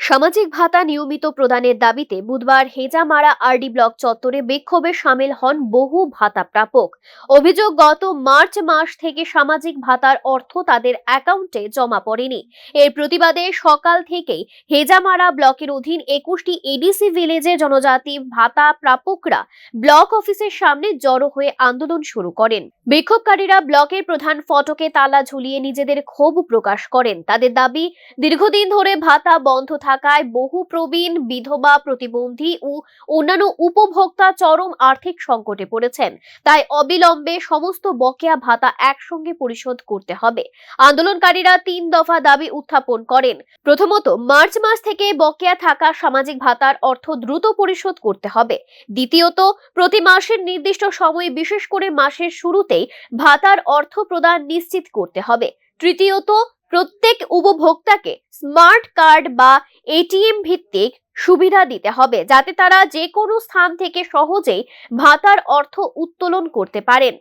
সামাজিক ভাতা নিয়মিত প্রদানের দাবিতে বুধবার হেজামারা আরডি ব্লক চত্বরে বিক্ষোভে সামিল হন বহু ভাতা প্রাপক। অভিযোগ, গত মার্চ মাস থেকে সামাজিক ভাতার অর্থ তাদের অ্যাকাউন্টে জমা পড়েনি। এর প্রতিবাদে সকাল থেকেই হেজামারা ব্লকের অধীন 21টি এডিসি ভিলেজে জনজাতি ভাতা প্রাপকরা ব্লক অফিসের সামনে জড়ো হয়ে আন্দোলন শুরু করেন। বিক্ষোভকারীরা ব্লকের প্রধান ফটকে তালা ঝুলিয়ে নিজেদের ক্ষোভ প্রকাশ করেন। তাদের দাবি, দীর্ঘদিন ধরে ভাতা বন্ধ থাকায় বহু প্রবীণ, বিধবা, প্রতিবন্ধী ও অন্যান্য উপভোক্তা চরম আর্থিক সংকটে পড়েছেন। তাই অবিলম্বে সমস্ত বকেয়া ভাতা একসঙ্গে পরিশোধ করতে হবে। আন্দোলনকারীরা 3 দফা দাবি উত্থাপন করেন। প্রথমত, মার্চ মাস থেকে বকেয়া থাকা সামাজিক ভাতার অর্থ দ্রুত পরিশোধ করতে হবে। দ্বিতীয়ত, প্রতি মাসের নির্দিষ্ট সময়ে, বিশেষ করে মাসের শুরুতেই ভাতার অর্থ প্রদান নিশ্চিত করতে হবে। তৃতীয়ত, প্রত্যেক উপভোক্তাকে স্মার্ট কার্ড বা এটিএম ভিত্তিক সুবিধা দিতে হবে, যাতে তারা যে কোনো স্থান থেকে সহজেই ভাতার অর্থ উত্তোলন করতে পারেন।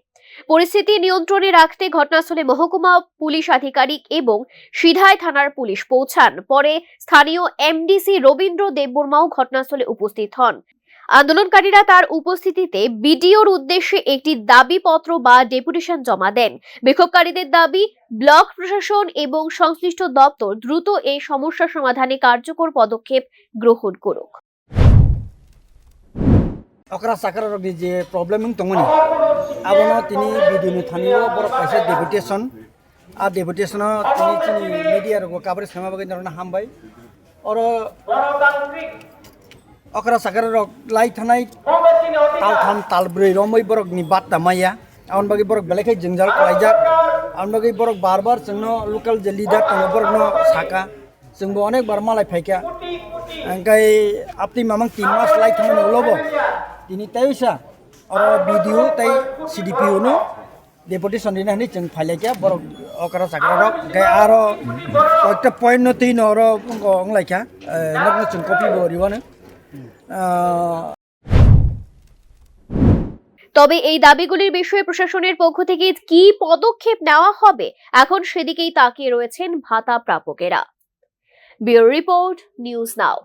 পরিস্থিতি নিয়ন্ত্রণে রাখতে ঘটনাস্থলে মহকুমা পুলিশ আধিকারিক এবং সিধাই থানার পুলিশ পৌঁছান। পরে স্থানীয় এমডিসি রবীন্দ্র দেববর্মাও ঘটনাস্থলে উপস্থিত হন। আন্দোলনকারীরা তার উপস্থিতিতে বিডিওর উদ্দেশ্যে একটি দাবিপত্র বা ডেপুটেশন জমা দেন। বিক্ষোভকারীদের দাবি, ব্লক প্রশাসন এবং সংশ্লিষ্ট দপ্তর দ্রুত এই সমস্যা সমাধানে কার্যকর পদক্ষেপ গ্রহণ করুক। अकरा साकर जे प्रॉब्लम तंगनी आबनो तिनी बिदुनु थानियो बर पैसा डेपुटेशन आ डेपुटेशन तिनी चिनी मीडिया रो काबरे सेमा बगे नरना हामबाय और अकरा साकर लाई थानाय ताल थाम ताल ब्रै रमै बरक नि बात दामाया आउन बगे बरक बेलेखै जंजाल कलाइजा आउन बगे बरक बार जोंनो लोकल जे लिडार तंग बरक न साका जोंबो अनेक बार मालाय फायका अंगाय आपनि मामं 3 मास लाई थानाय उलोबो তিনি তাইসা আর ভিডিও তাই সিডিপিও নো ডেপুটেশন দিনা হনি जों ফাইলাইকা बर अकरा साकरा रक गाय আর কয়েকটা পয়েন্ট নতি নর অংলাইকা নক जों কপি বরিওয়ানো। তবে এই দাবিগুলির বিষয়ে প্রশাসনের পক্ষ থেকে কি পদক্ষেপ নেওয়া হবে, এখন সেদিকেই তাকিয়ে রয়েছেন ভাতা প্রাপকেরা। ব্যুরো রিপোর্ট, নিউজ নাও।